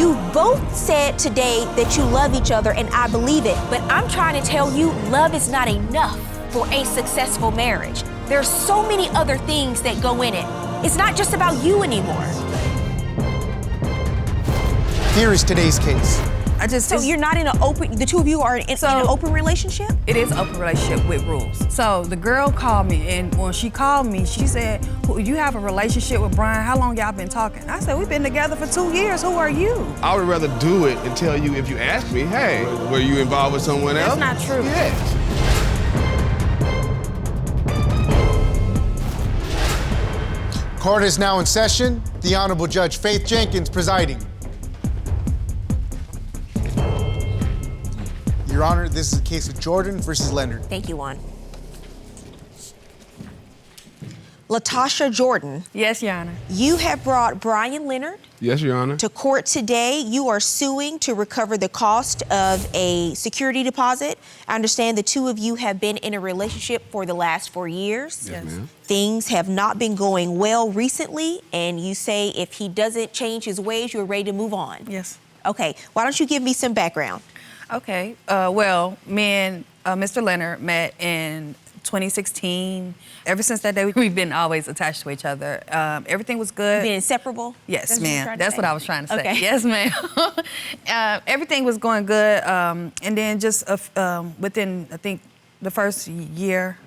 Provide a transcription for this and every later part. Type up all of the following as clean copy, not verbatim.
You both said today that you love each other, and I believe it. But I'm trying to tell you, love is not enough for a successful marriage. There's so many other things that go in it. It's not just about you anymore. Here is today's case. So you're not in an open, the two of you are in an open relationship? It is an open relationship with rules. So the girl called me, and when she called me, she said, you have a relationship with Bryan? How long y'all been talking? I said, we've been together for 2 years. Who are you? I would rather do it and tell you if you ask me, hey, were you involved with someone else? That's not true. Yes. Court is now in session. The Honorable Judge Faith Jenkins presiding. Your Honor, this is a case of Jordan versus Leonard. Thank you, Juan. Latasha Jordan. Yes, Your Honor. You have brought Bryan Leonard Yes, Your Honor. to court today. You are suing to recover the cost of a security deposit. I understand the two of you have been in a relationship for the last 4 years. Yes, ma'am. Things have not been going well recently, and you say if he doesn't change his ways, you're ready to move on. Yes. Okay, why don't you give me some background? Okay. Well, me and Mr. Leonard met in 2016. Ever since that day, we've been always attached to each other. Everything was good. Been inseparable? Yes, ma'am. That's what I was trying to say. Okay. Yes, ma'am. Everything was going good. And then just within, I think, the first year,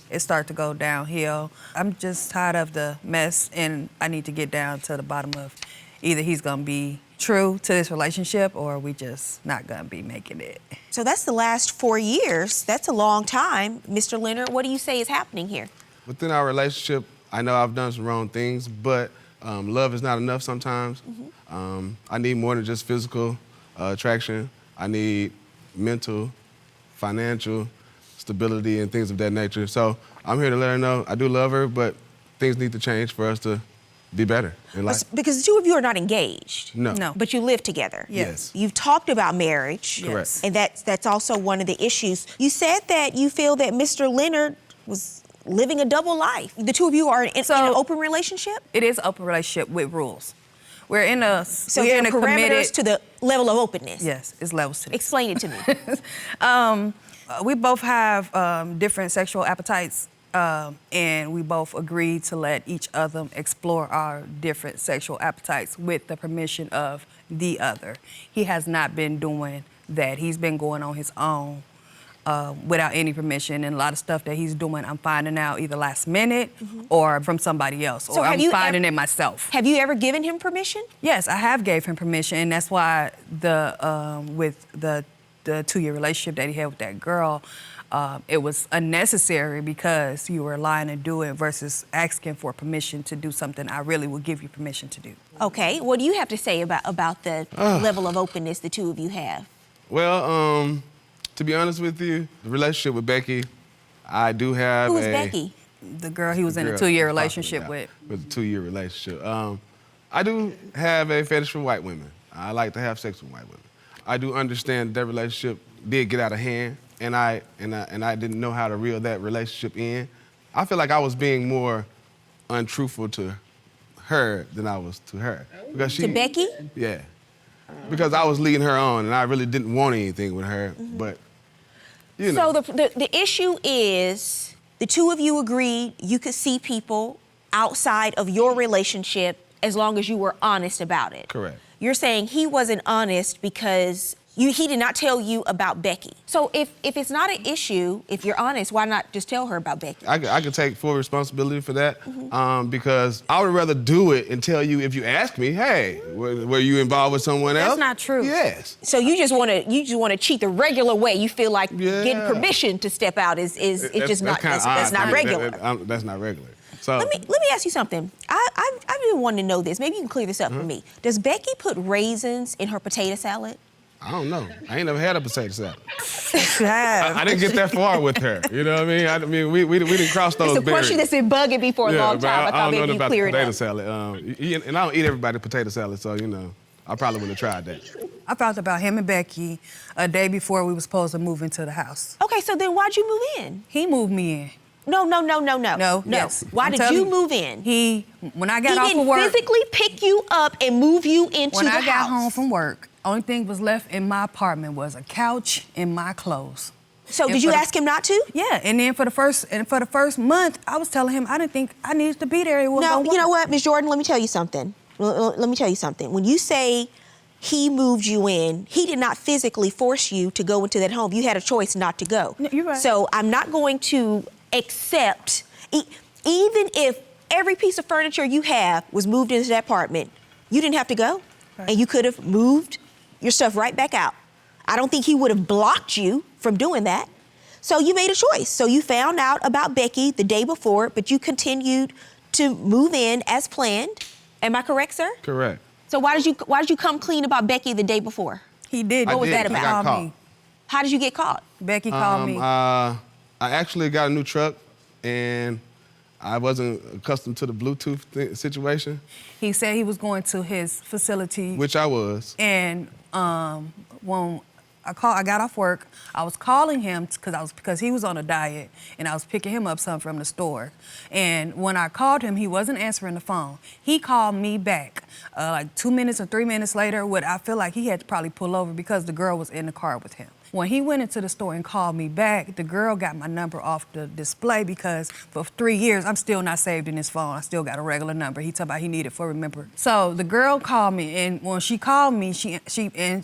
it started to go downhill. I'm just tired of the mess, and I need to get down to the bottom of either he's going to be true to this relationship or we just not going to be making it. So that's the last 4 years. That's a long time. Mr. Leonard, what do you say is happening here? Within our relationship, I know I've done some wrong things, but love is not enough sometimes. I need more than just physical attraction. I need mental, financial stability and things of that nature. So I'm here to let her know I do love her, but things need to change for us to be better in life. Because the two of you are not engaged. No. No. But you live together. Yes. You've talked about marriage. Correct. And that's also one of the issues. You said that you feel that Mr. Leonard was living a double life. The two of you are in an open relationship? It is an open relationship with rules. We're in a So we're there in are a parameters committed to the level of openness. Yes, it's levels to this. Explain it to me. We both have different sexual appetites, and we both agreed to let each other explore our different sexual appetites with the permission of the other. He has not been doing that. He's been going on his own without any permission, and a lot of stuff that he's doing, I'm finding out either last minute or from somebody else, So or have I'm you finding it myself. Have you ever given him permission? Yes, I have gave him permission, and that's why with the 2-year relationship that he had with that girl, it was unnecessary because you were lying to do it versus asking for permission to do something I really would give you permission to do. Okay, what do you have to say about the level of openness the two of you have? Well, to be honest with you, the relationship with Becky, I do have Who's Becky? The girl he was in a 2-year relationship with. With a 2-year relationship. I do have a fetish for white women. I like to have sex with white women. I do understand that relationship did get out of hand, and I didn't know how to reel that relationship in. I feel like I was being more untruthful to her than I was to her. Because To Becky? Yeah. Because I was leading her on, and I really didn't want anything with her, but, you know. So the issue is the two of you agreed you could see people outside of your relationship as long as you were honest about it. Correct. You're saying he wasn't honest because he did not tell you about Becky. So if it's not an issue, if you're honest, why not just tell her about Becky? I could take full responsibility for that because I would rather do it and tell you if you ask me, hey, were you involved with someone else? That's not true. Yes. So you just want to cheat the regular way. You feel like getting permission to step out is just not that's not regular. That's not regular. So Let me ask you something. I've been wanting to know this. Maybe you can clear this up for me. Does Becky put raisins in her potato salad? I don't know. I ain't never had a potato salad. You have. I didn't get that far with her. You know what I mean? We didn't cross those barriers. It's a question that's been bugging me for a long time. I thought maybe you clear it up. I don't know about the potato salad. And I don't eat everybody's potato salad, so, you know, I probably wouldn't have tried that. I found about him and Becky a day before we were supposed to move into the house. Okay, so then why'd you move in? He moved me in. No. Yes. Why I'm did telling you move in? When I He got off didn't of work, physically pick you up and move you into when the I house. got home from work, only thing was left in my apartment was a couch and my clothes. So And did you for the- ask him not to? Yeah, and then for the first month, I was telling him I didn't think I needed to be there. It wasn't No, gonna you know work. what, Ms. Jordan, let me tell you something. Let me tell you something. When you say he moved you in, he did not physically force you to go into that home. You had a choice not to go. No, you're right. So I'm not going to accept, even if every piece of furniture you have was moved into that apartment, you didn't have to go. Right. And you could have moved your stuff right back out. I don't think he would have blocked you from doing that. So you made a choice. So you found out about Becky the day before, but you continued to move in as planned. Am I correct, sir? Correct. So why did you come clean about Becky the day before? He did. What was that I about? got Called caught. me. How did you get caught? Becky called me. I actually got a new truck, and I wasn't accustomed to the Bluetooth situation, He said he was going to his facility. which I was. And when I got off work, I was calling him because he was on a diet, and I was picking him up something from the store. And when I called him, he wasn't answering the phone. He called me back like 2 minutes or 3 minutes later. I feel like he had to probably pull over because the girl was in the car with him. When he went into the store and called me back, the girl got my number off the display because for 3 years, I'm still not saved in his phone. I still got a regular number. He told me he needed for remember. So the girl called me, and when she called me,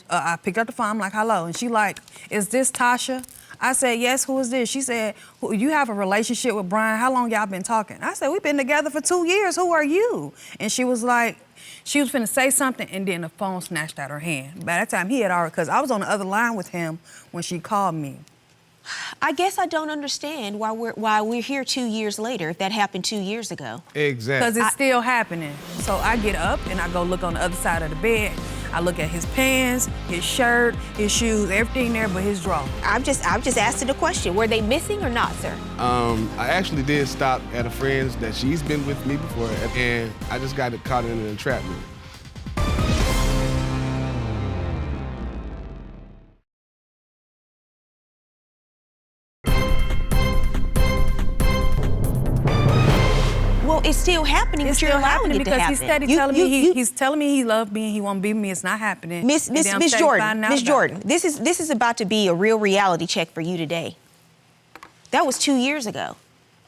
I picked up the phone. I'm like, hello. And she like, is this Tasha? I said, yes, who is this? She said, you have a relationship with Bryan. How long y'all been talking? I said, we've been together for 2 years. Who are you? And she was like, she was finna say something, and then the phone snatched out her hand. By that time, he had already, because I was on the other line with him when she called me. I guess I don't understand why we're here 2 years later if that happened 2 years ago. Exactly. Because it's still happening. So I get up and I go look on the other side of the bed. I look at his pants, his shirt, his shoes, everything there but his drawer. I'm just asking the question. Were they missing or not, sir? I actually did stop at a friend's that she's been with me before, and I just got caught in an entrapment. Well, it's still happening, It's but you're still allowing happening it to because happen. he's steady telling me he's telling me he loved me and he won't be with me. It's not happening. Miss And then I'm steady Jordan, finding out Miss about Jordan, it. this is about to be a real reality check for you today. That was 2 years ago,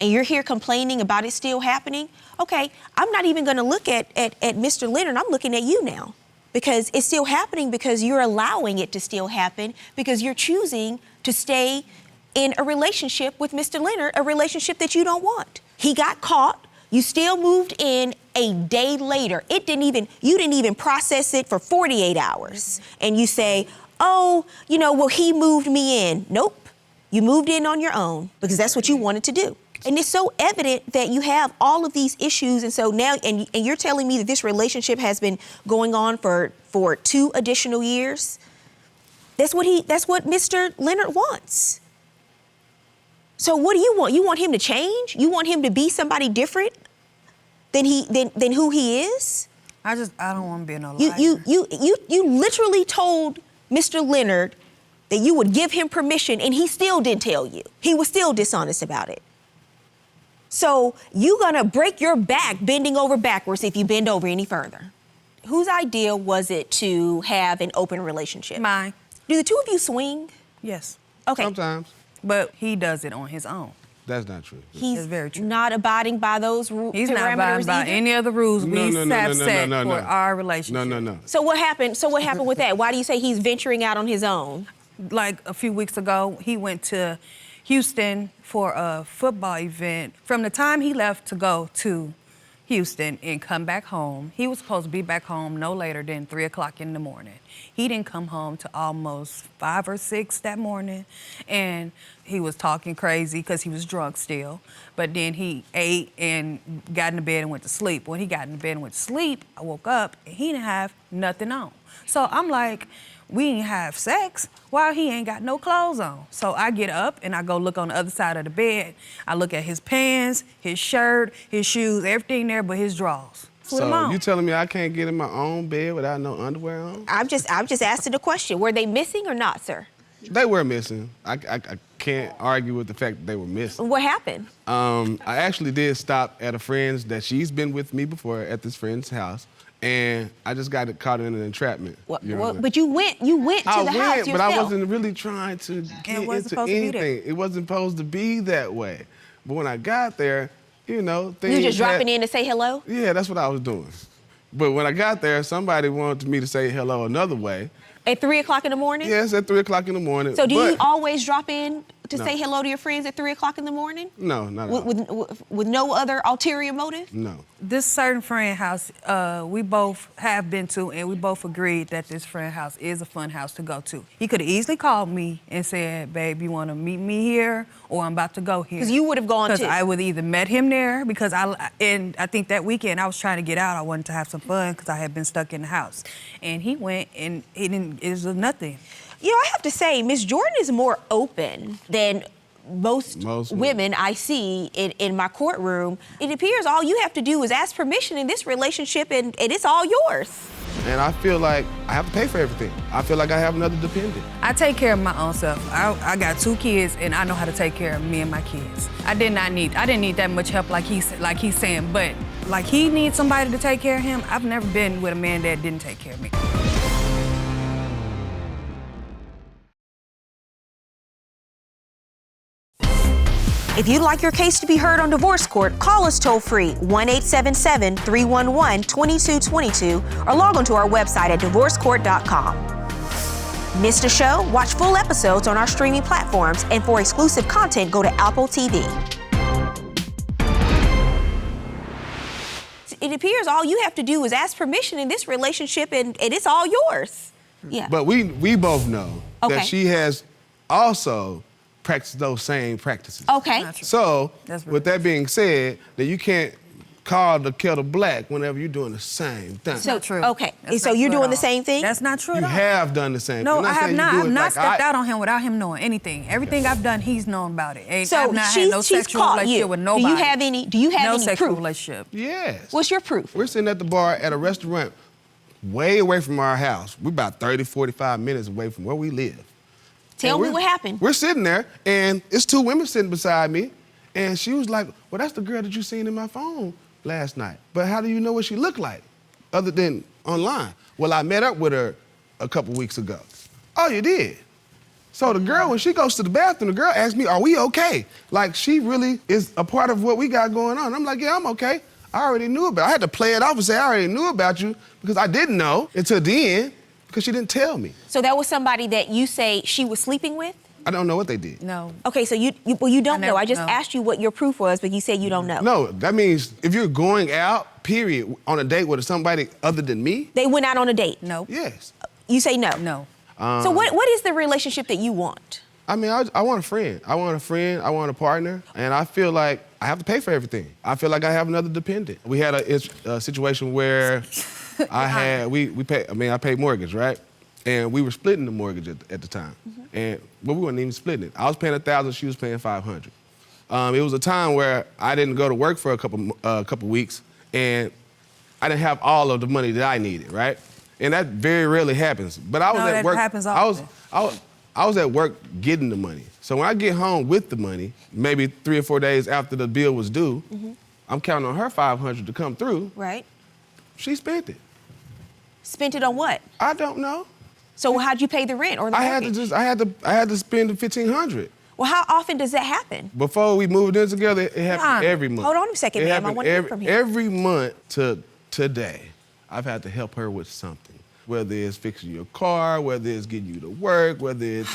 and you're here complaining about it still happening. Okay, I'm not even going to look at Mr. Leonard. I'm looking at you now, because it's still happening because you're allowing it to still happen because you're choosing to stay in a relationship with Mr. Leonard, a relationship that you don't want. He got caught. You still moved in a day later. You didn't even process it for 48 hours. And you say, oh, well, he moved me in. Nope. You moved in on your own because that's what you wanted to do. And it's so evident that you have all of these issues. And so now, and you're telling me that this relationship has been going on for 2 additional years. That's what Mr. Leonard wants. So what do you want? You want him to change? You want him to be somebody different than who he is? I don't want to be in no liar. You literally told Mr. Leonard that you would give him permission, and he still didn't tell you. He was still dishonest about it. So you're gonna break your back bending over backwards if you bend over any further. Whose idea was it to have an open relationship? Mine. Do the two of you swing? Yes. Okay. Sometimes. But he does it on his own. That's not true. He's That's very true. not abiding by those rules. He's not abiding by any of the rules we have set for our relationship. No. So what happened? So what happened with that? Why do you say he's venturing out on his own? Like a few weeks ago, he went to Houston for a football event. From the time he left to go to Houston and come back home, he was supposed to be back home no later than 3 o'clock in the morning. He didn't come home till almost 5 or 6 that morning, and he was talking crazy because he was drunk still. But then he ate and got in the bed and went to sleep. When he got in the bed and went to sleep, I woke up and he didn't have nothing on. So I'm like, we ain't have sex while he ain't got no clothes on. So I get up and I go look on the other side of the bed. I look at his pants, his shirt, his shoes, everything there but his drawers. Put them So on. you telling me I can't get in my own bed without no underwear on? I'm just asking the question. Were they missing or not, sir? They were missing. I can't argue with the fact that they were missing. What happened? I actually did stop at a friend's that she's been with me before at this friend's house, and I just got caught in an entrapment. But you went to the house yourself. But I wasn't really trying to get into anything. It wasn't supposed to be that way. But when I got there, you know, things. You just dropping in to say hello? Yeah, that's what I was doing. But when I got there, somebody wanted me to say hello another way. At 3 o'clock in the morning? Yes, at 3 o'clock in the morning. So do you always drop in to say hello to your friends at 3 o'clock in the morning? No, not at all. With no other ulterior motive? No. This certain friend house, we both have been to, and we both agreed that this friend house is a fun house to go to. He could have easily called me and said, babe, you want to meet me here, or I'm about to go here. Because you would have gone too. Because I would either met him there, because I think that weekend I was trying to get out. I wanted to have some fun because I had been stuck in the house. And he went, and it was nothing. You know, I have to say, Miss Jordan is more open than most women I see in my courtroom. It appears all you have to do is ask permission in this relationship, and it's all yours. And I feel like I have to pay for everything. I feel like I have another dependent. I take care of my own self. I got 2 kids, and I know how to take care of me and my kids. I didn't need that much help like he's saying, but like he needs somebody to take care of him. I've never been with a man that didn't take care of me. If you'd like your case to be heard on divorce court, call us toll-free, 1-877-311-2222, or log on to our website at divorcecourt.com. Missed a show? Watch full episodes on our streaming platforms, and for exclusive content, go to Apple TV. It appears all you have to do is ask permission in this relationship, and it's all yours. Yeah. But we both know that she has also practice those same practices. Okay. So, with that being said, that you can't call the kettle black whenever you're doing the same thing. That's not true. Okay. That's so you're doing the same thing? That's not true. You have done the same thing. No, I have not. I've not stepped out on him without him knowing anything. Everything I've done, he's known about it. So I've not had no sexual relationship with nobody. Do you have any no sexual proof? Relationship. Yes. What's your proof? We're sitting at the bar at a restaurant way away from our house. We're about 30, 45 minutes away from where we live. Tell me what happened. We're sitting there, and it's 2 women sitting beside me, and she was like, well, that's the girl that you seen in my phone last night. But how do you know what she looked like, other than online? Well, I met up with her a couple weeks ago. Oh, you did? So the girl, when she goes to the bathroom, the girl asks me, are we okay? Like, she really is a part of what we got going on. I'm like, yeah, I'm okay. I already knew about it. I had to play it off and say, I already knew about you, because I didn't know until the end, because she didn't tell me. So that was somebody that you say she was sleeping with? I don't know what they did. No. Okay, so you don't know. I just asked you what your proof was, but you said you don't know. No, that means if you're going out, period, on a date with somebody other than me. They went out on a date? No. Yes. You say no? No. So what is the relationship that you want? I mean, I want a friend. I want a friend, I want a partner, and I feel like I have to pay for everything. I feel like I have another dependent. We had a situation where I paid mortgage, right? And we were splitting the mortgage at the time. Mm-hmm. But we weren't even splitting it. I was paying $1,000, she was paying $500. It was a time where I didn't go to work for a couple weeks, and I didn't have all of the money that I needed, right? And that very rarely happens. But I was at work. That happens often. I was at work getting the money. So when I get home with the money, maybe 3 or 4 days after the bill was due, I'm counting on her $500 to come through. Right. She spent it. Spent it on what? I don't know. So how'd you pay the rent or the mortgage? I had to spend the $1,500. Well, how often does that happen? Before we moved in together, it happened every month. Hold on a second, ma'am. I want to hear from you. Every month to today, I've had to help her with something. Whether it's fixing your car, whether it's getting you to work, whether it's...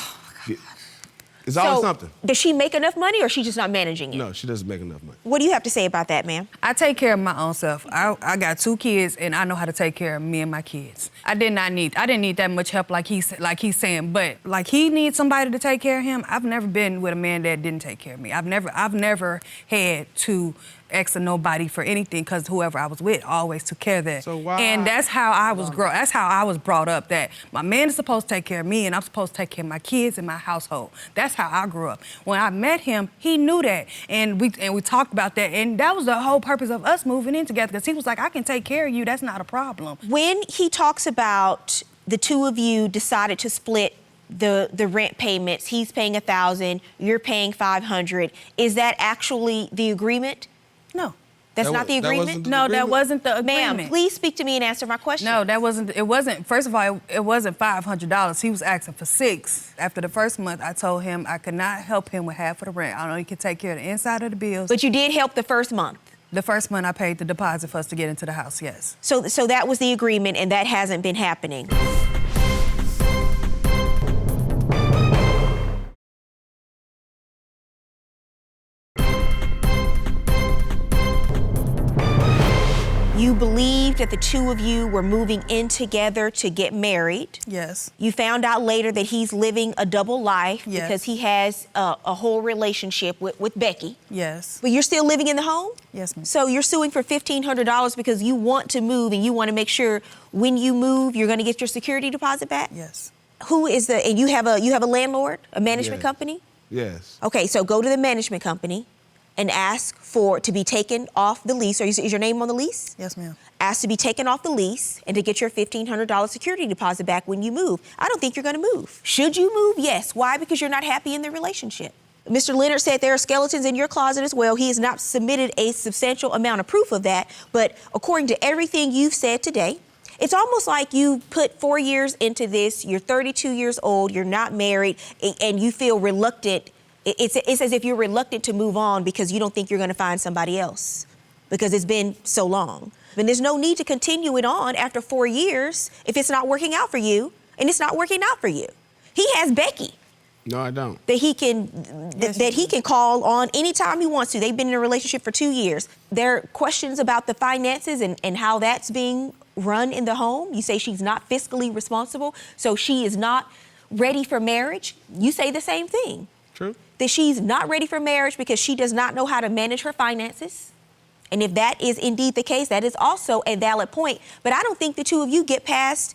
It's always something. Does she make enough money, or is she just not managing it? No, she doesn't make enough money. What do you have to say about that, ma'am? I take care of my own self. I got 2 kids, and I know how to take care of me and my kids. I didn't need that much help like he's saying, but like he needs somebody to take care of him. I've never been with a man that didn't take care of me. I've never had to ask of nobody for anything, because whoever I was with always took care of that. So why? And that's how I was That's how I was brought up. That my man is supposed to take care of me, and I'm supposed to take care of my kids and my household. That's how I grew up. When I met him, he knew that, and we talked about that, and that was the whole purpose of us moving in together. Because he was like, I can take care of you. That's not a problem. When he talks about the 2 of you decided to split the rent payments. He's paying $1,000, you're paying $500. Is that actually the agreement? No. That's not the agreement? wasn't the No, that agreement? wasn't the agreement. Ma'am, please speak to me and answer my question. No, it wasn't, first of all, it wasn't $500. He was asking for $600. After the first month, I told him I could not help him with half of the rent. I know he could take care of the inside of the bills. But you did help the first month. The first month I paid the deposit for us to get into the house, yes. So that was the agreement, and that hasn't been happening. You believed that the two of you were moving in together to get married. Yes. You found out later that he's living a double life Yes. because he has a whole relationship with Becky. Yes. But you're still living in the home? Yes, ma'am. So you're suing for $1,500 because you want to move and you want to make sure when you move, you're going to get your security deposit back? Yes. Who is and you have a landlord, a management Yes. company? Yes. Okay, so go to the management company and ask to be taken off the lease. Is your name on the lease? Yes, ma'am. Ask to be taken off the lease and to get your $1,500 security deposit back when you move. I don't think you're going to move. Should you move? Yes. Why? Because you're not happy in the relationship. Mr. Leonard said there are skeletons in your closet as well. He has not submitted a substantial amount of proof of that, but according to everything you've said today, it's almost like you put 4 years into this, you're 32 years old, you're not married, and you feel reluctant. It's as if you're reluctant to move on because you don't think you're going to find somebody else because it's been so long. And there's no need to continue it on after 4 years if it's not working out for you, and it's not working out for you. He has Becky No, I don't. that he can call on anytime he wants to. They've been in a relationship for 2 years. There are questions about the finances and how that's being run in the home. You say she's not fiscally responsible, so she is not ready for marriage. You say the same thing. True. That she's not ready for marriage because she does not know how to manage her finances. And if that is indeed the case, that is also a valid point. But I don't think the two of you get past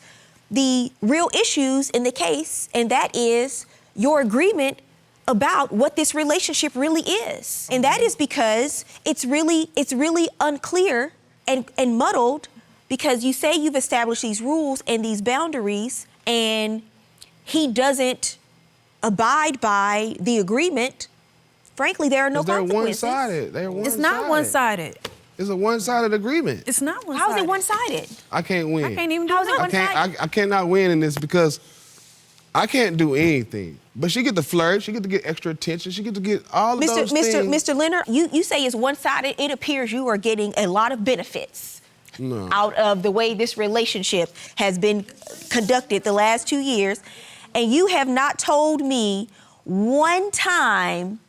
the real issues in the case, and that is your agreement about what this relationship really is. And that is because it's really unclear and muddled because you say you've established these rules and these boundaries, and he doesn't abide by the agreement. Frankly, there are no consequences. They're one-sided. They're one-sided. It's not one-sided. It's a one-sided agreement. It's not one-sided. How is it one-sided? I can't win. I can't even do How's it that. one-sided? I cannot win in this because I can't do anything. But she get to flirt. She get to get extra attention. She get to get all of those things. Mr. Leonard, you say it's one-sided. It appears you are getting a lot of benefits out of the way this relationship has been conducted the last 2 years. And you have not told me one time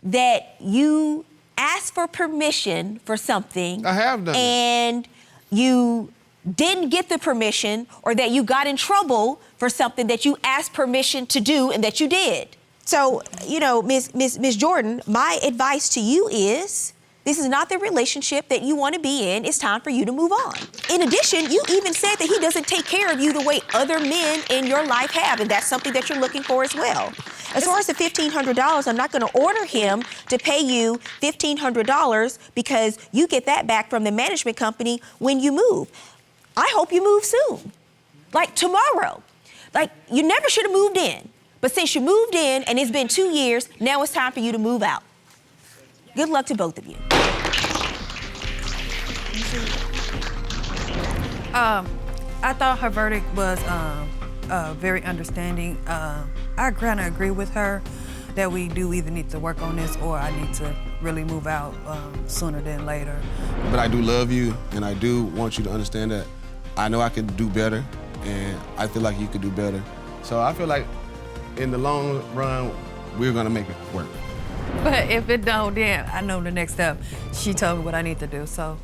that you asked for permission for something. I have done it. And you didn't get the permission, or that you got in trouble for something that you asked permission to do and that you did. So, you know, Miss Jordan, my advice to you is, this is not the relationship that you want to be in. It's time for you to move on. In addition, you even said that he doesn't take care of you the way other men in your life have, and that's something that you're looking for as well. As far as the $1,500, I'm not going to order him to pay you $1,500 because you get that back from the management company when you move. I hope you move soon, like tomorrow. Like, you never should have moved in, but since you moved in and it's been 2 years, now it's time for you to move out. Good luck to both of you. I thought her verdict was very understanding. I kind of agree with her that we do either need to work on this or I need to really move out sooner than later. But I do love you, and I do want you to understand that I know I can do better, and I feel like you could do better. So I feel like in the long run, we're gonna make it work. But if it don't, then I know the next step. She told me what I need to do, so.